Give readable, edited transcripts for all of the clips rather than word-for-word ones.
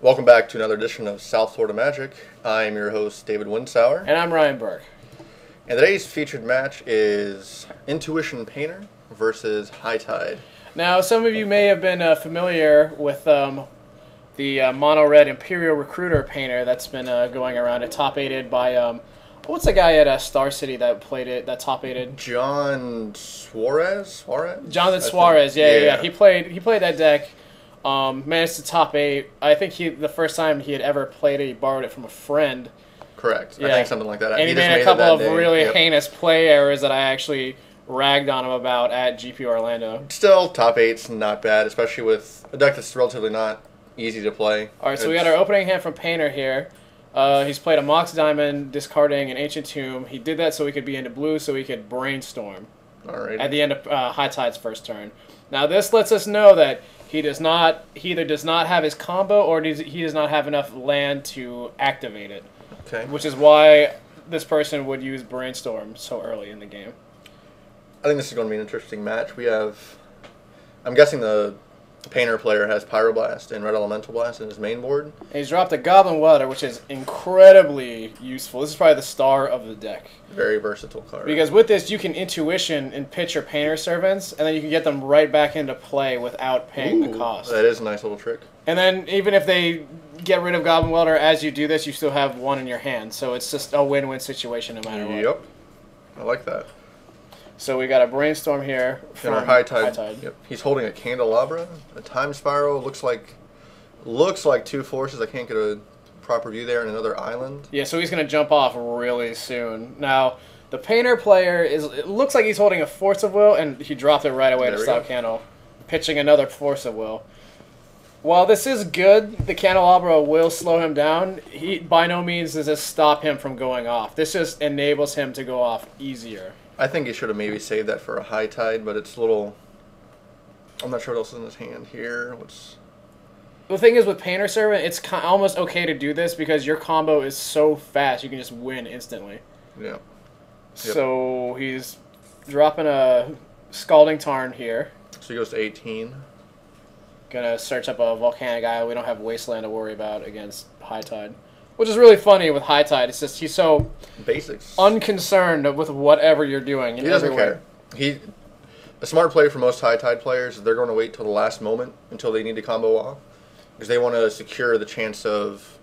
Welcome back to another edition of South Florida Magic. I am your host, David Winsauer. And I'm Ryan Burke. And today's featured match is Intuition Painter versus High Tide. Now, some of you may have been familiar with the mono-red Imperial Recruiter painter that's been going around. It top-aided by, what's the guy at Star City that played it, that top-aided? John Suarez? Jonathan Suarez, yeah. He played that deck. Managed to top 8. I think the first time he had ever played it, he borrowed it from a friend. Correct. Yeah. I think something like that. And he made a couple of really heinous play errors that I actually ragged on him about at GP Orlando. Still, top 8's not bad, especially with a deck that's relatively not easy to play. Alright, so we got our opening hand from Painter here. He's played a Mox Diamond, discarding an Ancient Tomb. He did that so he could be into blue, so he could Brainstorm. Alright. At the end of High Tide's first turn. Now this lets us know that he either does not have his combo or he does not have enough land to activate it. Okay. Which is why this person would use Brainstorm so early in the game. I think this is going to be an interesting match. We have, I'm guessing the Painter player has Pyroblast and Red Elemental Blast in his main board. And he's dropped a Goblin Welder, which is incredibly useful. This is probably the star of the deck. Very versatile card. Because with this, you can Intuition and pitch your Painter Servants, and then you can get them right back into play without paying the cost. That is a nice little trick. And then even if they get rid of Goblin Welder as you do this, you still have one in your hand. So it's just a win-win situation no matter what. Yep. I like that. So we got a Brainstorm here from our High Tide. Yep. He's holding a Candelabra, a Time Spiral. Looks like two forces. I can't get a proper view there, and another island. Yeah, so he's going to jump off really soon. Now, the Painter player it looks like he's holding a Force of Will, and he dropped it right away to stop Candle, pitching another Force of Will. While this is good, the Candelabra will slow him down. He by no means does this stop him from going off. This just enables him to go off easier. I think he should have maybe saved that for a High Tide, but it's a little... I'm not sure what else is in his hand here. The thing is with Painter Servant, it's almost okay to do this because your combo is so fast, you can just win instantly. Yeah. Yep. So he's dropping a Scalding Tarn here. So he goes to 18. Gonna search up a Volcanic Island. We don't have Wasteland to worry about against High Tide. Which is really funny with High Tide. It's just he's so basics unconcerned with whatever you're doing. He doesn't care. A smart play for most High Tide players, they're going to wait till the last moment until they need to combo off. Because they want to secure the chance of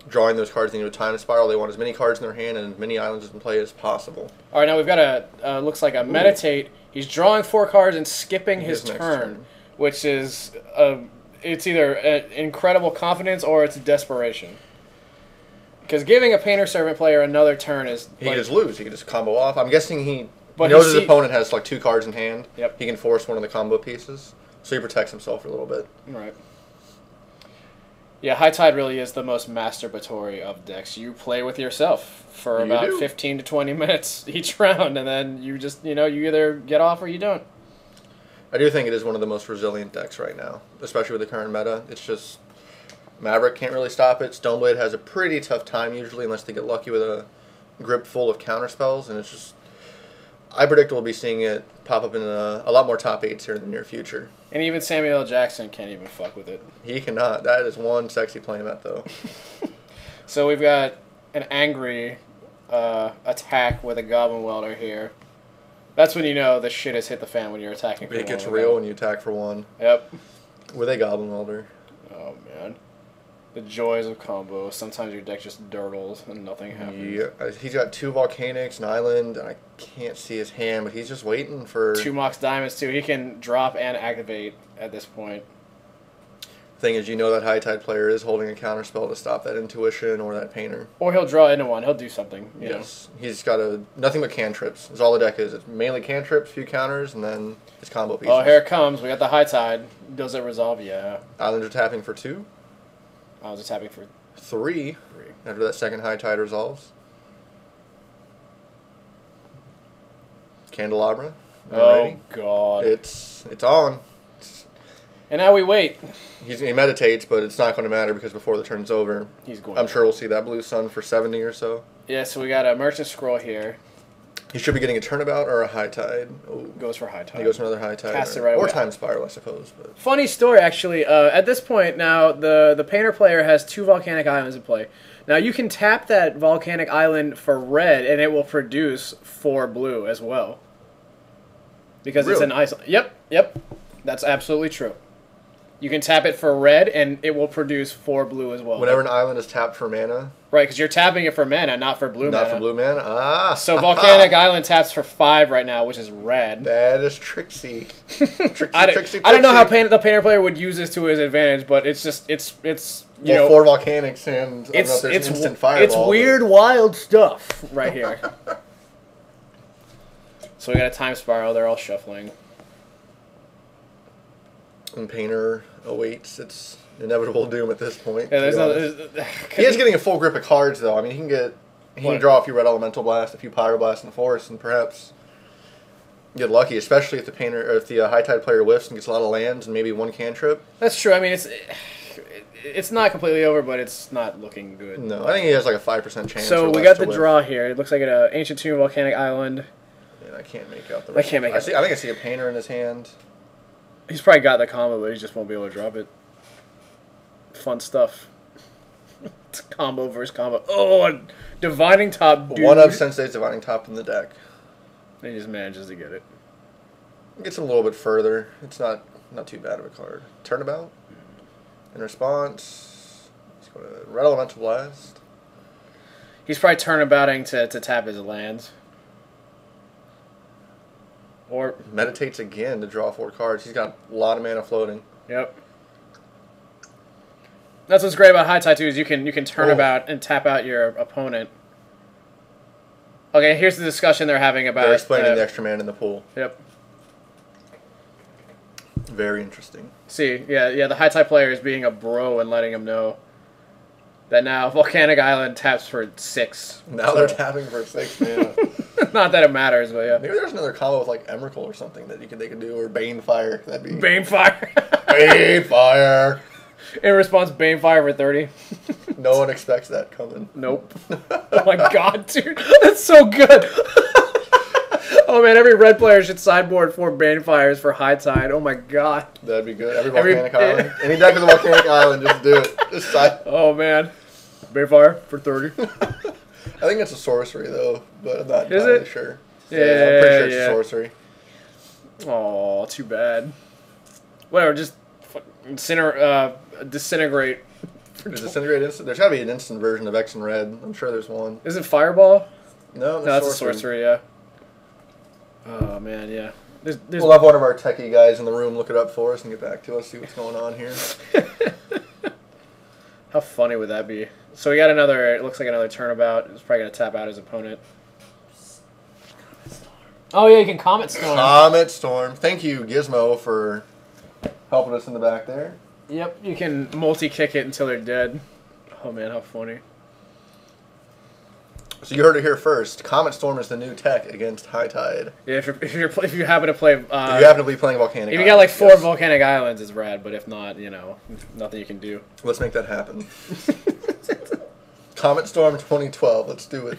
drawing those cards into a Time Spiral. They want as many cards in their hand and as many islands in play as possible. Alright, now we've got a, looks like a Meditate. He's drawing 4 cards and skipping his turn. Which is, it's either incredible confidence or it's desperation. Because giving a Painter Servant player another turn is... He can just lose. He can just combo off. I'm guessing he knows his opponent has like 2 cards in hand. Yep. He can force one of the combo pieces. So he protects himself for a little bit. Right. Yeah, High Tide really is the most masturbatory of decks. You play with yourself for about 15 to 20 minutes each round, and then you just, you either get off or you don't. I do think it is one of the most resilient decks right now, especially with the current meta. It's just... Maverick can't really stop it. Stoneblade has a pretty tough time usually unless they get lucky with a grip full of counterspells, and it's just... I predict we'll be seeing it pop up in a lot more top 8s here in the near future. And even Samuel L. Jackson can't even fuck with it. He cannot. That is one sexy playmat, though. So we've got an angry attack with a Goblin Welder here. That's when you know the shit has hit the fan when you're attacking for 1. It gets real when you attack for 1. Yep. With a Goblin Welder. Oh, man. The joys of combo. Sometimes your deck just dirtles and nothing happens. Yeah, he's got 2 Volcanics, an island, and I can't see his hand, but he's just waiting for... 2 Mox Diamonds, too. He can drop and activate at this point. Thing is, that High Tide player is holding a counterspell to stop that Intuition or that Painter. Or he'll draw into one. He'll do something. Yes. He's got nothing but cantrips. That's all the deck is. It's mainly cantrips, few counters, and then his combo pieces. Oh, here it comes. We got the High Tide. Does it resolve? Yeah. Islands are tapping for 2. I was just tapping for 3. After that second High Tide resolves. Candelabra. Oh, God. It's on. And now we wait. He meditates, but it's not going to matter because before the turn's over, I'm sure we'll see that blue sun for 70 or so. Yeah, so we got a Merchant Scroll here. He should be getting a Turnabout or a High Tide. Ooh. Goes for High Tide. He goes for another High Tide. Cast it right or away. Time Spiral, I suppose. But. Funny story, actually. At this point now, the Painter player has 2 Volcanic Islands in play. Now, you can tap that Volcanic Island for red, and it will produce 4 blue as well. Because it's an island. Yep. That's absolutely true. You can tap it for red, and it will produce 4 blue as well. Whenever an island is tapped for mana? Right, because you're tapping it for mana, not for blue mana. Not for blue mana? Ah! So Volcanic Island taps for 5 right now, which is red. That is tricksy. Trixie. I don't know how the Painter player would use this to his advantage, but it's just, it's you know... 4 Volcanics and I don't know if there's instant Fireball. It's weird, wild stuff right here. So we got a Time Spiral, they're all shuffling. And Painter awaits its inevitable doom at this point. Yeah, he is getting a full grip of cards, though. I mean, he can draw a few Red Elemental Blast, a few Pyroblast in the forest, and perhaps get lucky, especially if the Painter or if the High Tide player whiffs and gets a lot of lands and maybe 1 cantrip. That's true. I mean, it's not completely over, but it's not looking good. No, I think he has like a 5% chance. So we got the draw here. It looks like an Ancient Tomb, Volcanic Island. Yeah, I can't make out the rest. I can't make out. I think I see a Painter in his hand. He's probably got the combo, but he just won't be able to drop it. Fun stuff. It's combo versus combo. Oh, a Divining Top, dude. One of Sensei's Divining Top in the deck. And he just manages to get it. Gets him a little bit further. It's not too bad of a card. Turnabout. In response, he's going to Red Elemental Blast. He's probably turnabouting to tap his lands. Or meditates again to draw 4 cards. He's got a lot of mana floating. Yep. That's what's great about High Tide too, is you can turnabout and tap out your opponent. Okay, here's the discussion they're having about. They're explaining the extra mana in the pool. Yep. Very interesting. See, yeah, the High Tide player is being a bro and letting him know that now Volcanic Island taps for 6. Now they're tapping for 6 mana. Not that it matters, but yeah. Maybe there's another combo with like Emrakul or something that they could do, or Banefire. That'd be Banefire. Banefire. In response, Banefire for 30. No one expects that coming. Nope. Oh my god, dude, that's so good. Oh man, every red player should sideboard 4 Banefires for High Tide. Oh my god. That'd be good. Every Volcanic Island. Any deck with a Volcanic Island, just do it. Just side. Oh man. Banefire for 30. I think it's a sorcery though, but I'm not Is entirely it? sure. Yeah, I'm pretty sure it's a sorcery. Oh, too bad. Whatever, just disintegrate. Disintegrate instant? There's got to be an instant version of X and Red. I'm sure there's one. Is it Fireball? No, that's a sorcery, yeah. Oh, man, yeah. We'll have one of our techie guys in the room look it up for us and get back to us, see what's going on here. How funny would that be? So we got another, it looks like another Turnabout. It's probably going to tap out his opponent. Oh, yeah, you can Comet Storm. Comet Storm. Thank you, Gizmo, for helping us in the back there. Yep, you can multi-kick it until they're dead. Oh, man, how funny. So you heard it here first. Comet Storm is the new tech against High Tide. Yeah, if you happen to play... if you happen to be playing Volcanic Island. If you got like 4 Volcanic Islands, it's rad, but if not, you know, nothing you can do. Let's make that happen. Comet Storm 2012. Let's do it.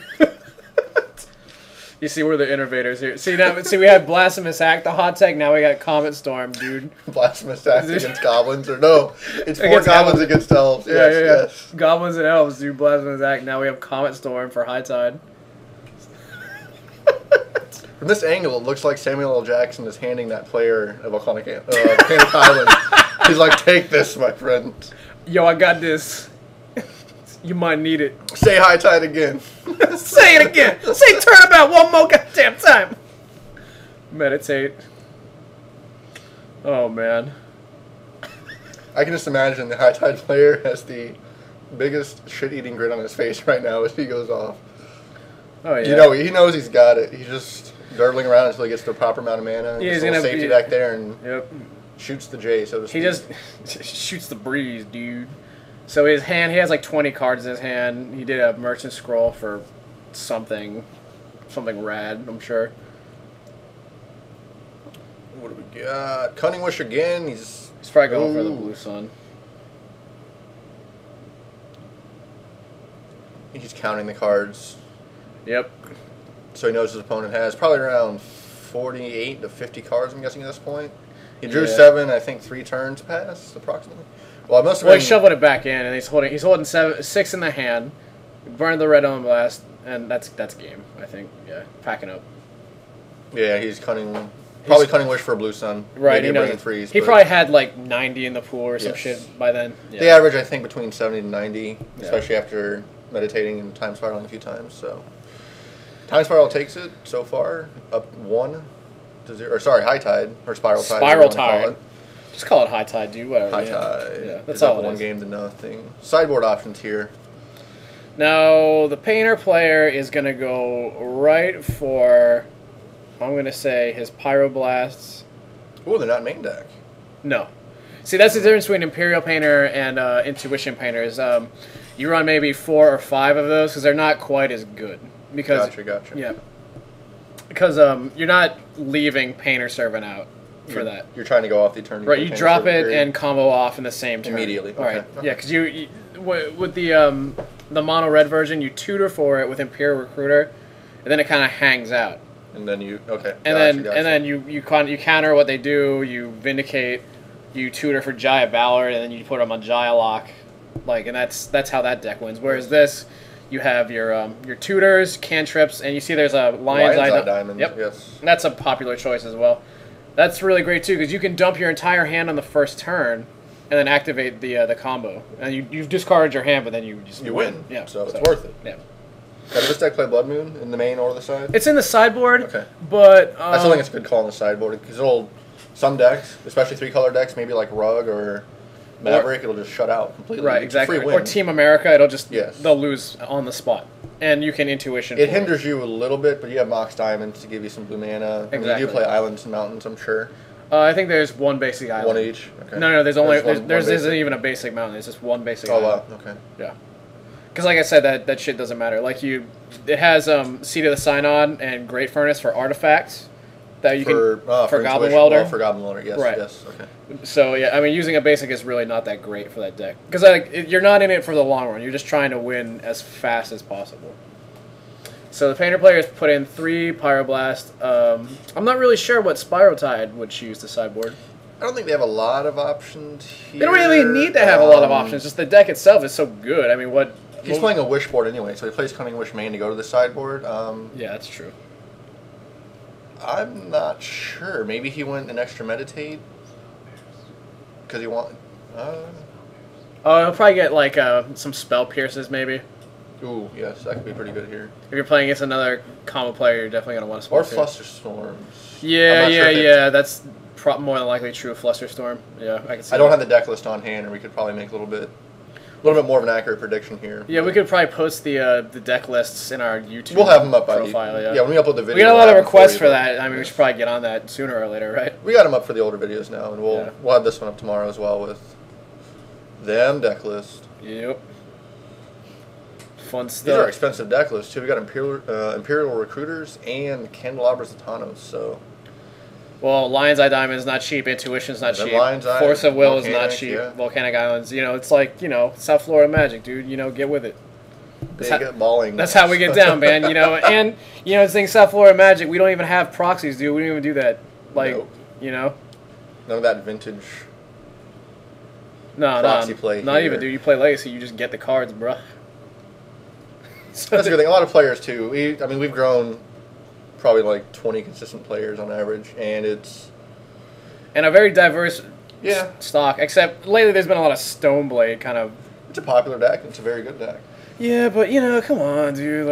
You see, we're the innovators here. See, we had Blasphemous Act, the hot tech. Now we got Comet Storm, dude. Blasphemous Act against goblins, or no? It's 4 goblins against elves. Yes. Goblins and elves, dude. Blasphemous Act. Now we have Comet Storm for High Tide. From this angle, it looks like Samuel L. Jackson is handing that player a Volcanic Island. He's like, "Take this, my friend." Yo, I got this. You might need it. Say High Tide again. Say it again. Say Turnabout one more goddamn time. Meditate. Oh, man. I can just imagine the High Tide player has the biggest shit-eating grin on his face right now as he goes off. Oh, yeah. You know, he knows he's got it. He's just durdling around until he gets the proper amount of mana. Yeah, he's gonna safety back there and shoots the J, so to speak. He just shoots the breeze, dude. So his hand, he has like 20 cards in his hand. He did a Merchant Scroll for something rad, I'm sure. What do we got? Cunning Wish again. He's probably going for the Blue Sun. He's counting the cards. Yep. so he knows his opponent has probably around 48 to 50 cards, I'm guessing, at this point. He drew 7, I think 3 turns past, approximately. Well, it must have been... he shoveled it back in, and he's holding 6 in the hand, burned the red Element Blast, and that's game, I think. Yeah, packing up. Yeah, he's Cunning Wish for a Blue Sun. Right, maybe he knows. Freeze, he probably had like 90 in the pool or some shit by then. Yeah. They average, I think, between 70 to 90, especially after meditating and time spiraling a few times. So, time spiral takes it so far up 1 to 0. Or sorry, high tide or spiral tide. Spiral tide. Just call it high tide, dude. Whatever. High tide. Yeah, that's all. 1 game to nothing. Sideboard options here. Now the painter player is gonna go right for. I'm going to say his Pyroblasts. Oh, they're not main deck. No. See, that's the difference between Imperial Painter and Intuition Painters. You run maybe 4 or 5 of those because they're not quite as good. Because, Gotcha. Yeah. Because you're not leaving Painter Servant out for that. You're trying to go off the turn. Right, you drop it and combo off in the same turn. Immediately. All right. Okay. Yeah, because you with the mono red version, you tutor for it with Imperial Recruiter, and then it kind of hangs out. And then you and then you counter what they do. You vindicate. You tutor for Jaya Ballard, and then you put them on Jaya Lock, and that's how that deck wins. Whereas this, you have your tutors, cantrips, and you see there's a Lion's Eye Diamond. Yep, yes, that's a popular choice as well. That's really great too because you can dump your entire hand on the first turn, and then activate the combo, and you've discarded your hand, but then you win. Yeah, so it's worth it. Yeah. Does this deck play Blood Moon in the main or the side? It's in the sideboard. Okay. But I still think it's a good call in the sideboard because some decks, especially 3-color decks, maybe like Rug or Maverick, it'll just shut out completely. Right, exactly. Or Team America, it'll just they'll lose on the spot, and you can intuition. It hinders you a little bit, but you have Mox Diamond to give you some blue mana. Exactly. I mean, you do play Islands and Mountains, I'm sure. I think there's 1 basic island. 1 each. Okay. No, there's isn't even a basic mountain. It's just 1 basic island. Oh wow. Okay. Yeah. Because like I said, that shit doesn't matter. It has Seat of the Synod and Great Furnace for artifacts that you can for Goblin Welder. Well, for Goblin Welder, yes, right. Yes, okay. So yeah, I mean, using a basic is really not that great for that deck because you're not in it for the long run. You're just trying to win as fast as possible. So the painter players put in 3 Pyroblast. I'm not really sure what Spiral Tide would choose to sideboard. I don't think they have a lot of options here. They don't really need to have a lot of options. Just the deck itself is so good. I mean, what? He's playing a Wish board anyway, so he plays Cunning Wish main to go to the sideboard. Yeah, that's true. I'm not sure. Maybe he went an extra Meditate because he want. Oh, he'll probably get some Spell Pierces, maybe. Ooh, yes, that could be pretty good here. If you're playing against another combo player, you're definitely gonna want to. Or Flusterstorms. Yeah. That's more than likely true of Flusterstorm. Yeah, I can see. I don't have the deck list on hand, or we could probably make a little bit more of an accurate prediction here. Yeah, we could probably post the deck lists in our YouTube. We'll have them up profile. Yeah, when we upload the video. We got a lot of requests for that. I mean, we should probably get on that sooner or later, right? We got them up for the older videos now, and we'll have this one up tomorrow as well with them deck list. Yep. Fun stuff. These are expensive deck lists too. We got Imperial Recruiters and Candelabras of Tawnos. So. Well, Lion's Eye Diamond is not cheap. Intuition is not cheap. Force of Will is not cheap. Yeah. Volcanic Islands. It's like South Florida Magic, dude. Get with it. Balling. That's how we get down, man. And the thing, South Florida Magic, we don't even have proxies, dude. We don't even do that. Nope. None of that vintage. Proxy play. Not even, dude. You play Legacy, you just get the cards, bruh. So that's a good thing. A lot of players too. We've grown probably like 20 consistent players on average, and it's a very diverse stock. Except lately, there's been a lot of Stoneblade kind of. It's a popular deck. And it's a very good deck. Yeah, but come on, dude.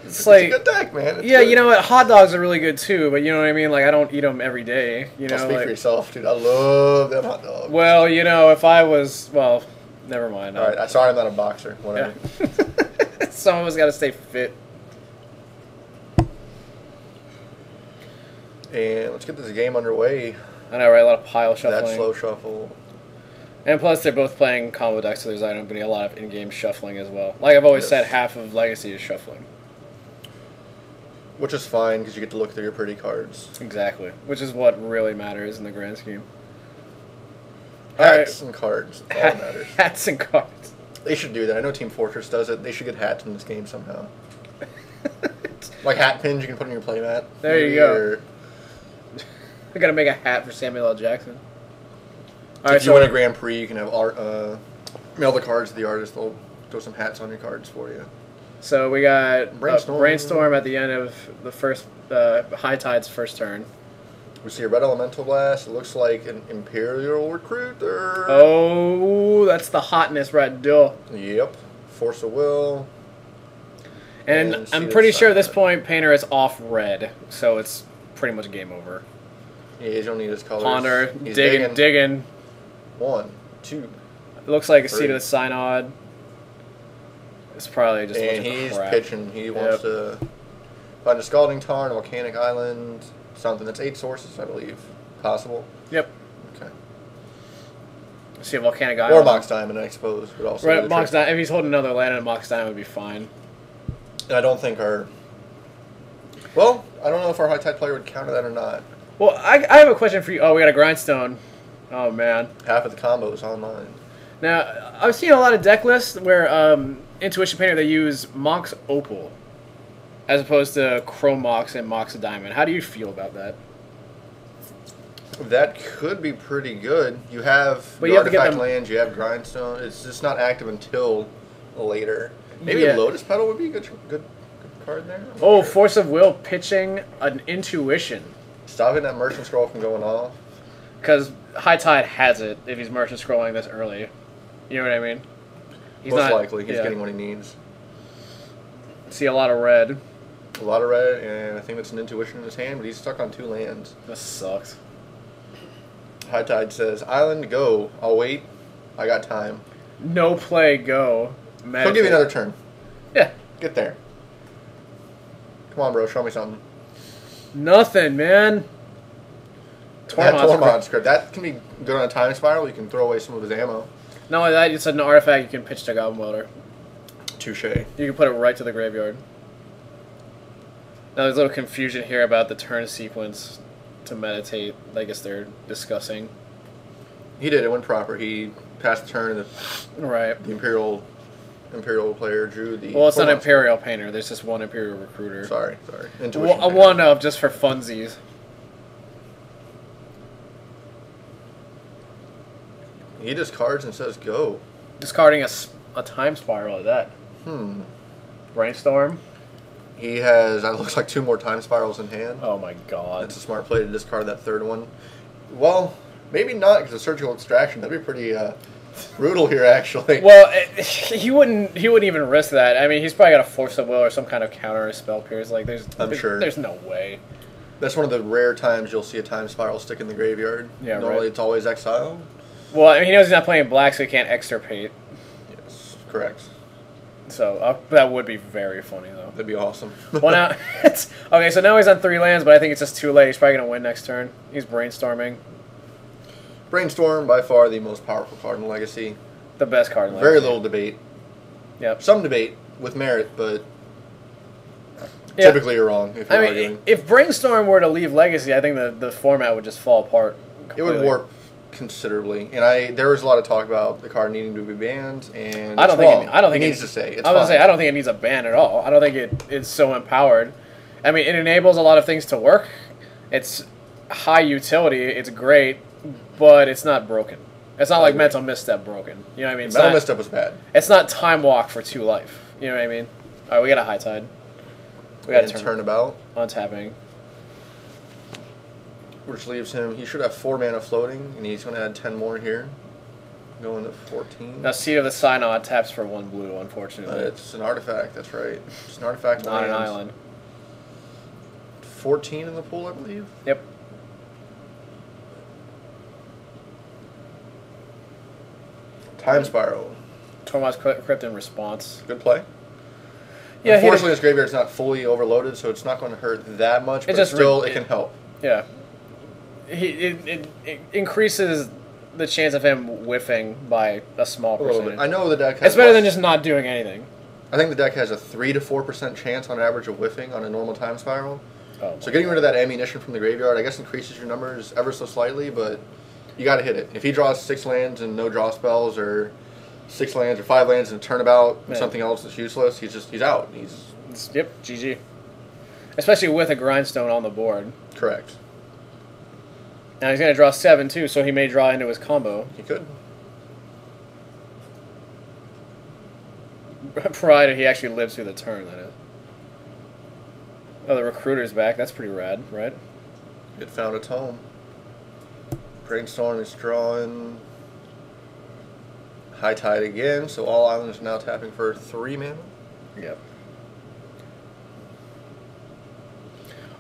It's a good deck, man. It's good. What? Hot dogs are really good too, but you know what I mean. I don't eat them every day. Speak for yourself, dude. I love them hot dogs. Well, if I was never mind. All right, sorry, I'm not a boxer. Whatever. Yeah. Some of us got to stay fit. And let's get this game underway. I know, right? A lot of pile shuffling. That slow shuffle. And plus, they're both playing combo decks, so there's going to be a lot of in-game shuffling as well. Like I've always said, half of Legacy is shuffling. Which is fine, because you get to look through your pretty cards. Exactly. Which is what really matters in the grand scheme. Hats and cards. All that matters. Hats and cards. They should do that. I know Team Fortress does it. They should get hats in this game somehow. Like hat pins you can put on your playmat. There you go. I gotta make a hat for Samuel L. Jackson. If you win a Grand Prix, you can have art. Mail the cards to the artist. They'll throw some hats on your cards for you. So we got Brainstorm at the end of the first High Tide's first turn. We see a red elemental blast. It looks like an Imperial Recruiter. Oh, that's the hotness right there. Yep. Force of Will. And I'm pretty sure at this point Painter is off red, so it's pretty much game over. Yeah, you don't need his colors. Ponder, digging. 1, 2. It looks like a 3. seat of the Synod. It's probably just and he's pitching. He wants to find a Scalding Tarn, a Volcanic Island, something that's 8 sources, I believe. Possible. Yep. Okay. See a Volcanic Island. Or Mox Diamond, I suppose, would also. Right, Mox Diamond. If he's holding another land, a Mox Diamond would be fine. And I don't think our. Well, I don't know if our High Tide player would counter that or not. Well, I have a question for you. Oh, we got a Grindstone. Oh man. Half of the combo is online. Now, I've seen a lot of deck lists where Intuition Painter, they use Mox Opal as opposed to Chrome Mox and Mox Diamond. How do you feel about that? That could be pretty good. You have you have to get artifact lands, you have Grindstone. It's just not active until later. Maybe Lotus Petal would be a good card there. Oh, sure. Force of Will pitching an Intuition. Stopping that Merchant Scroll from going off. Because High Tide has it if he's Merchant Scrolling this early. You know what I mean? Most likely. He's getting what he needs. See a lot of red. A lot of red, and I think that's an Intuition in his hand, but he's stuck on 2 lands. That sucks. High Tide says, Island, go. I'll wait. I got time. No play, go. He'll give you another turn. Yeah. Get there. Come on, bro. Show me something. Nothing, man. Tormod script. That can be good on a time spiral. You can throw away some of his ammo. Not only that, it's an artifact you can pitch to Goblin Welder. Touche. You can put it right to the graveyard. Now, there's a little confusion here about the turn sequence to meditate. I guess they're discussing. He did. It went proper. He passed the turn, and the Imperial player drew the... Well, it's not Imperial Painter. There's just one Imperial Recruiter. Sorry. Intuition one of, just for funsies. He discards and says go. Discarding a time spiral at that. Brainstorm. He has, it looks like 2 more time spirals in hand. Oh my god. That's a smart play to discard that 3rd one. Well, maybe not, because of Surgical Extraction. That'd be pretty brutal here, actually. Well, he wouldn't even risk that. I mean, he's probably got a Force of Will or some kind of counter or spell pierce. Like, I'm sure. There's no way. That's one of the rare times you'll see a time spiral stick in the graveyard. Yeah, Normally it's always exiled. Well, I mean, he knows he's not playing black, so he can't extirpate. Yes, correct. So that would be very funny, though. That'd be awesome. Well, now okay. So now he's on 3 lands, but I think it's just too late. He's probably gonna win next turn. He's brainstorming. Brainstorm, by far the most powerful card in Legacy. The best card in Legacy. Very little debate. Yep. Some debate with merit, but typically you're wrong if you're arguing. If Brainstorm were to leave Legacy, I think the format would just fall apart completely. It would warp considerably, and there was a lot of talk about the card needing to be banned, and I don't think it needs to stay. I don't think it needs a ban at all. I don't think it's so empowered. I mean, it enables a lot of things to work. It's high utility. It's great, but it's not broken. It's not like Mental Misstep broken. You know what I mean? Mental Misstep was bad. It's not Time Walk for 2 life. You know what I mean? All right, we got a High Tide. We got a Turnabout. Untapping. Which leaves him, he should have 4 mana floating, and he's going to add 10 more here. Going to 14. Now, Seat of the Synod taps for 1 blue, unfortunately. It's an artifact, that's right. It's an artifact. Not an island. 14 in the pool, I believe? Yep. Time Spiral. Tormod's Crypt in response. Good play. Yeah, unfortunately, his graveyard's not fully overloaded, so it's not going to hurt that much, but still, it can help. Yeah. It increases the chance of him whiffing by a small percentage. I know the deck has... It's better than just not doing anything. I think the deck has a 3 to 4% chance on average of whiffing on a normal Time Spiral. Oh, so getting rid of that ammunition from the graveyard, I guess, increases your numbers ever so slightly, but you got to hit it. If he draws 6 lands and no draw spells, or 6 lands or 5 lands and a Turnabout and something else that's useless, he's out. Yep, GG. Especially with a Grindstone on the board. Correct. Now he's going to draw 7 too, so he may draw into his combo. He could. Provided he actually lives through the turn, that is. Oh, the Recruiter's back. That's pretty rad, right? It found its home. Brainstorm is drawing. High Tide again, so all islands are now tapping for 3 mana. Yep.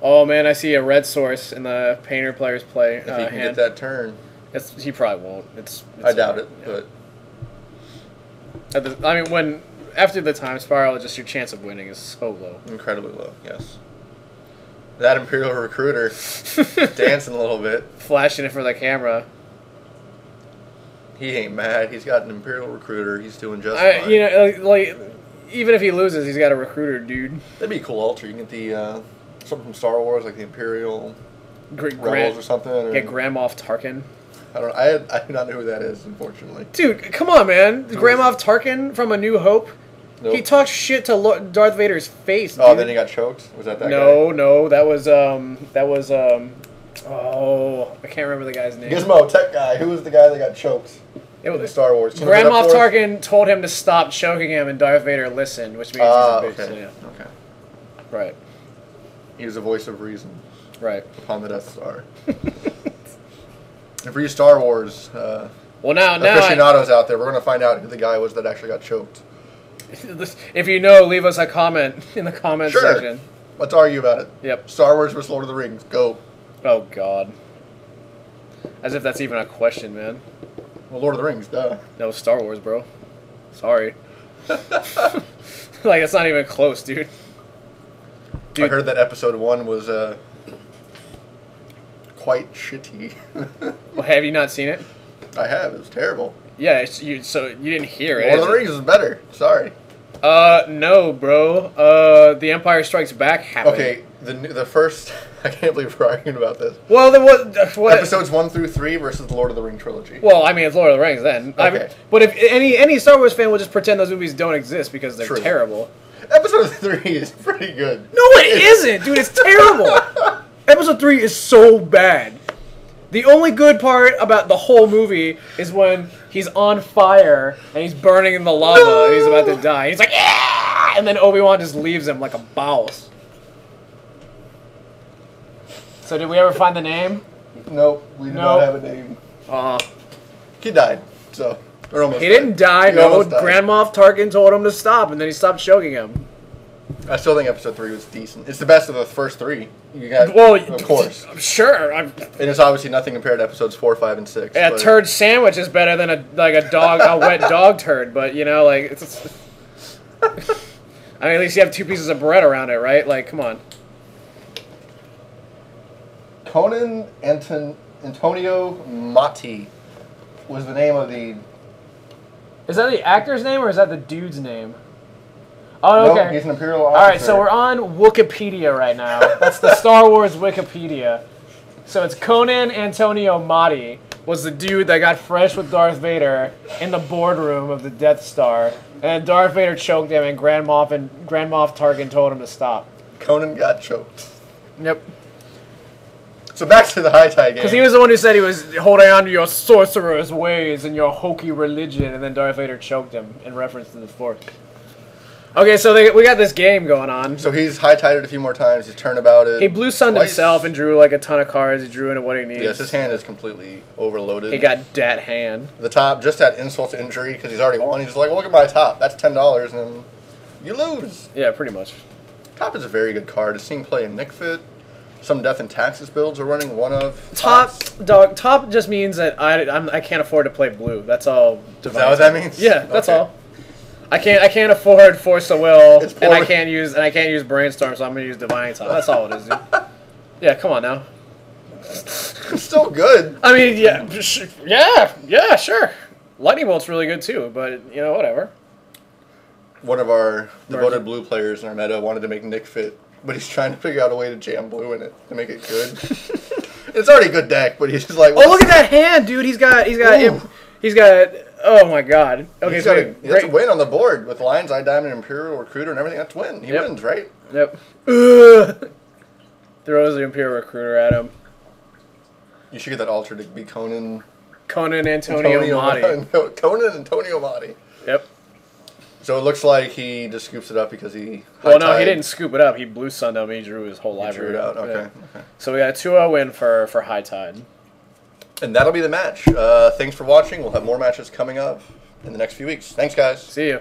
Oh man, I see a red source in the Painter player's play. If he can get that turn. He probably won't. I doubt it, yeah. but... I mean, when after the time spiral, just your chance of winning is so low. Incredibly low, yes. That Imperial Recruiter dancing a little bit. Flashing it for the camera. He ain't mad. He's got an Imperial Recruiter. He's doing just fine. You know, like, even if he loses, he's got a Recruiter, dude. That'd be a cool ultra. You can get the... something from Star Wars, like the Imperial Rebels or something. Or, get Grand Moff Tarkin. I do not know who that is, unfortunately. Dude, come on, man. Grand Moff Tarkin from A New Hope. Nope. He talks shit to Darth Vader's face. Oh, dude. then he got choked. Was that guy? No, that was oh, I can't remember the guy's name. Gizmo, tech guy. Who was the guy that got choked? It was in Star Wars. Grand Moff Tarkin told him to stop choking him, and Darth Vader listened, which means he's a bitch. Okay. So, yeah. Okay. Right. He was a voice of reason. Right. Upon the Death Star. And for you Star Wars well, now aficionados out there, we're going to find out who the guy was that actually got choked. If you know, leave us a comment in the comment section. Let's argue about it. Yep. Star Wars vs. Lord of the Rings. Go. Oh, God. As if that's even a question, man. Well, Lord of the Rings, duh. No, Star Wars, bro. Sorry. Like, it's not even close, dude. I heard that episode 1 was quite shitty. Well, have you not seen it? I have. It was terrible. Yeah, so you didn't hear it. Lord of the Rings is better. Sorry. No, bro. The Empire Strikes Back happened. Okay, the first... I can't believe we're arguing about this. Well, then what? Episodes 1 through 3 versus the Lord of the Rings trilogy. Well, I mean, it's Lord of the Rings then. Okay. I mean, but if any Star Wars fan will just pretend those movies don't exist because they're terrible. Episode 3 is pretty good. No, it isn't, dude. It's terrible. Episode 3 is so bad. The only good part about the whole movie is when he's on fire and he's burning in the lava and he's about to die. He's like, yeah! And then Obi-Wan just leaves him like a mouse. So did we ever find the name? Nope, we do not have a name. He died, so... Or almost he didn't die, he no. Grand Moff Tarkin told him to stop, and then he stopped choking him. I still think episode 3 was decent. It's the best of the first 3. You got, of course. Sure. And it's obviously nothing compared to episodes 4, 5, and 6. A turd sandwich is better than a wet dog turd, but you know, like it's I mean, at least you have 2 pieces of bread around it, right? Like, come on. Conan Antonio Motti was the name of the... Is that the actor's name or is that the dude's name? Oh, okay. Nope, he's an Imperial officer. Alright, so we're on Wikipedia right now. That's the Star Wars Wikipedia. So it's Conan Antonio Motti was the dude that got fresh with Darth Vader in the boardroom of the Death Star. And Darth Vader choked him and Grand Moff Tarkin told him to stop. Conan got choked. Yep. So back to the High Tide game. Because he was the one who said he was holding on to your sorcerer's ways and your hokey religion, and then Darth Vader choked him in reference to the Force. Okay, so we got this game going on. So he's high-tided a few more times. He's Turnabout it. He blue sunned himself and drew like a ton of cards. He drew into what he needs. Yes, his hand is completely overloaded. He got dat hand. The top just had insult to injury because he's already won. He's just like, well, look at my top. That's $10, and you lose. Yeah, pretty much. Top is a very good card. It's seen play in Nick Fit. Some Death and Taxes builds are running one of top. Dog, top just means that I can't afford to play blue. That's all. Is that what that means? Yeah, that's all. I can't afford Force of Will, and I can't use Brainstorm, so I'm gonna use Divine Top. That's all it is, dude. Yeah, come on now. It's still good. I mean, yeah, sure. Lightning Bolt's really good too, but you know, whatever. One of our devoted blue players in our meta wanted to make Nick Fit, but he's trying to figure out a way to jam blue in it to make it good. It's already a good deck, but he's just like, oh, look at that hand, dude. He's got. Oh my god. Okay, so that's a win on the board with Lion's Eye Diamond, Imperial Recruiter, and everything. That's win. He wins, right? Yep. Throws the Imperial Recruiter at him. You should get that altar to be Conan. Conan Antonio Motti. Conan Antonio Motti. Yep. So it looks like he just scoops it up because he... Well, no, he didn't scoop it up. He blue sunned him. He drew his whole library. Drew it out. Okay. Yeah. Okay. So we got a 2-0 win for High Tide. And that'll be the match. Thanks for watching. We'll have more matches coming up in the next few weeks. Thanks, guys. See you.